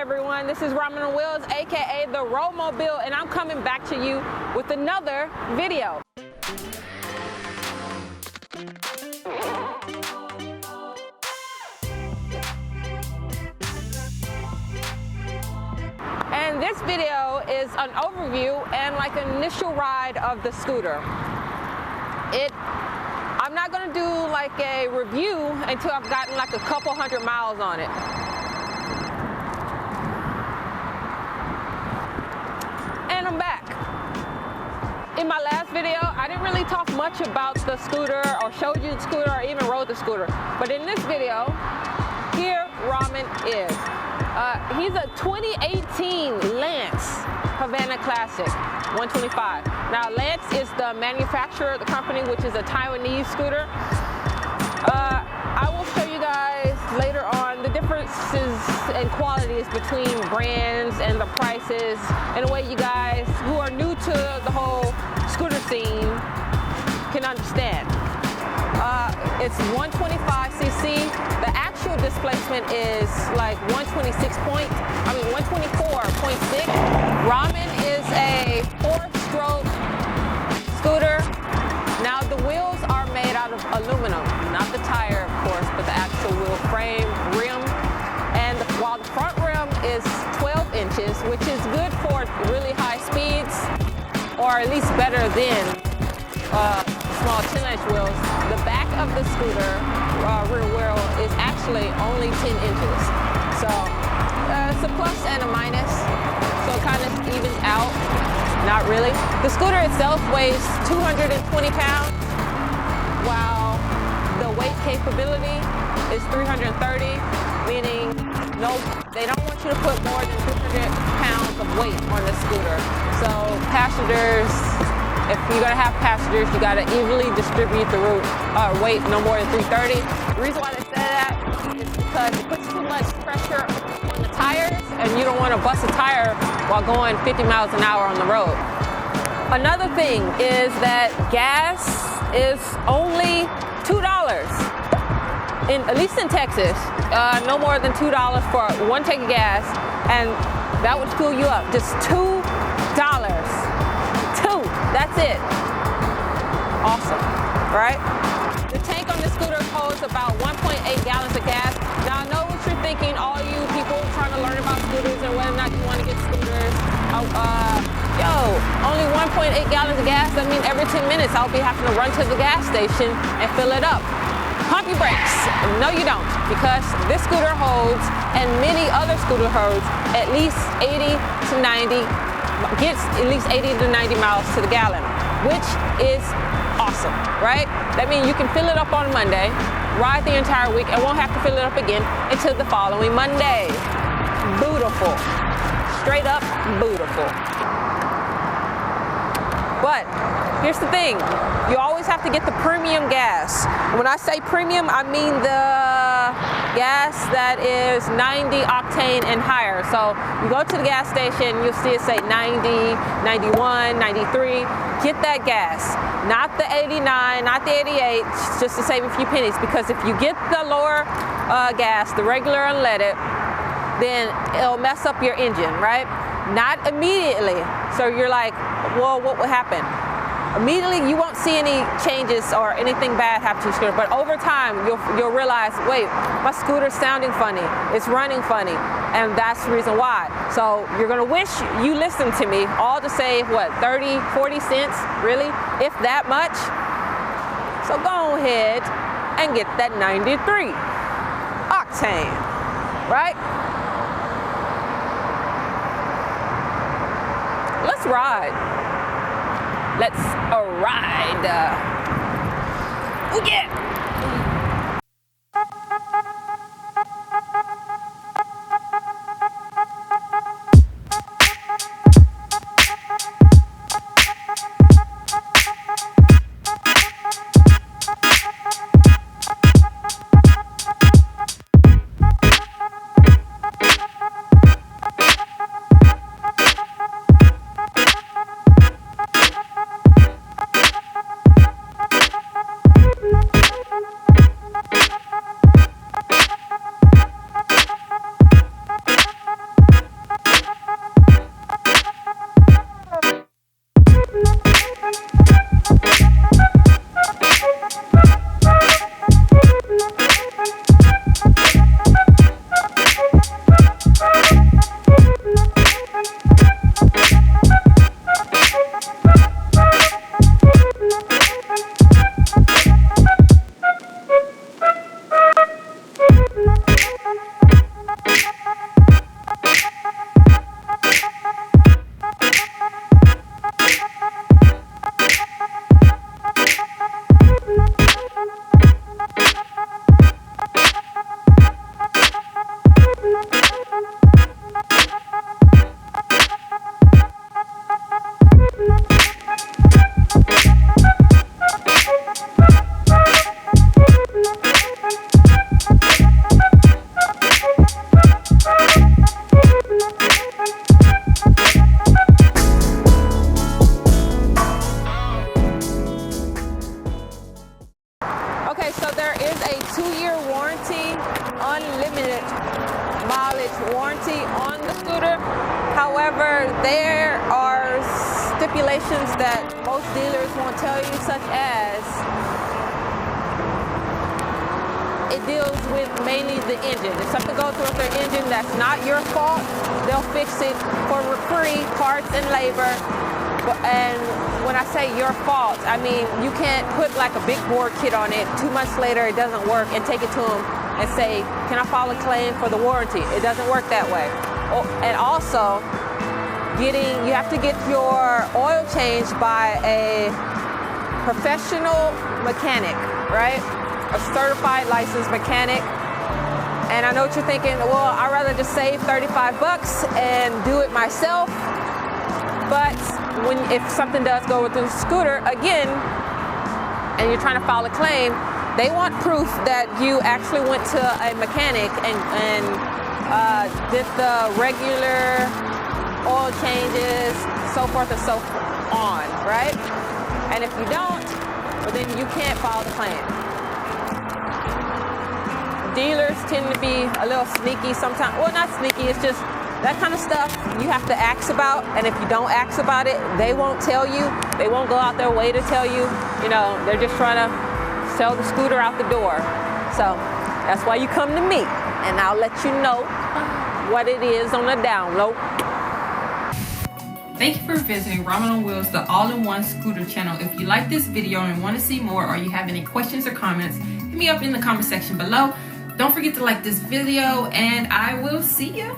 everyone, this is Ramen On Wheels, aka the Roadmobile, and I'm coming back to you with another video. And this video is an overview and like an initial ride of the scooter. I'm not gonna do like a review until I've gotten like a couple hundred miles on it. And I'm back. In my last video, I didn't really talk much about the scooter or showed you the scooter or even rode the scooter. But in this video, here Ramen is. He's a 2018 Lance Havana Classic 125. Now Lance is the manufacturer of the company, which is a Taiwanese scooter. I will show you guys later on the differences and qualities between brands and the prices in a way you guys who are new to the whole scooter scene can understand. It's 125cc. The actual displacement is like 124.6. Ramen is a 4-stroke scooter. Now the wheels are made out of aluminum, not the tire, of course, but the actual wheel frame, rim. And while the front rim is 12 inches, which is good for really high speeds, or at least better than small 10-inch wheels, the back of the scooter rear wheel is actually only 10 inches. So it's a plus and a minus, so it kind of evens out. Not really. The scooter itself weighs 220 pounds, while the weight capability is 330, meaning they don't want you to put more than 200 pounds of weight on the scooter. So passengers, if you're gonna have passengers, you gotta evenly distribute the weight no more than 330. The reason why they say that is because it puts too much pressure on the tires and you don't wanna bust a tire while going 50 miles an hour on the road. Another thing is that gas is only $2, at least in Texas. No more than $2 for one tank of gas, and that would fill you up. Just $2. That's it. Awesome, right? The tank on the scooter holds about 1.8 gallons of gas. Now I know what you're thinking, all you people trying to learn about scooters and whether or not you want to get scooters. Only 1.8 gallons of gas. That means every 10 minutes I'll be having to run to the gas station and fill it up. Pump your brakes. No, you don't, because this scooter holds, and many other scooter holds, at least 80 to 90, gets at least 80 to 90 miles to the gallon, which is awesome, right? That means you can fill it up on Monday, ride the entire week, and won't have to fill it up again until the following Monday. Beautiful. Straight up beautiful. But here's the thing, you always have to get the premium gas. When I say premium, I mean the gas that is 90 octane and higher. So you go to the gas station, you'll see it say 90, 91, 93. Get that gas, not the 89, not the 88, just to save a few pennies. Because if you get the lower gas, the regular unleaded, then it'll mess up your engine, right? Not immediately. So you're like, well, what will happen? Immediately, you won't see any changes or anything bad happen to your scooter. But over time, you'll realize, wait, my scooter's sounding funny. It's running funny. And that's the reason why. So you're gonna wish you listened to me, all to save, what, 30, 40 cents, really? If that much. So go ahead and get that 93 octane, right? Let's ride. Let's ride. Oh yeah. warranty on the scooter. However, there are stipulations that most dealers won't tell you, such as it deals with mainly the engine. If something goes with their engine that's not your fault, they'll fix it for free, parts and labor. And when I say your fault, I mean you can't put like a big bore kit on it, 2 months later it doesn't work, and take it to them and say, can I file a claim for the warranty? It doesn't work that way. And also, you have to get your oil changed by a professional mechanic, right? A certified licensed mechanic. And I know what you're thinking, well, I'd rather just save 35 bucks and do it myself. But if something does go with the scooter, again, and you're trying to file a claim, they want proof that you actually went to a mechanic and did the regular oil changes, so forth and so on, right? And if you don't, well, then you can't file the claim. Dealers tend to be a little sneaky sometimes. Well, not sneaky, it's just that kind of stuff you have to ask about, and if you don't ask about it, they won't tell you. They won't go out their way to tell you. You know, they're just trying to sell the scooter out the door. So that's why you come to me, and I'll let you know what it is on the down low. Thank you for visiting Ramen On Wheels, the all-in-one scooter channel. If you like this video and want to see more, or you have any questions or comments, hit me up in the comment section below. Don't forget to like this video, and I will see you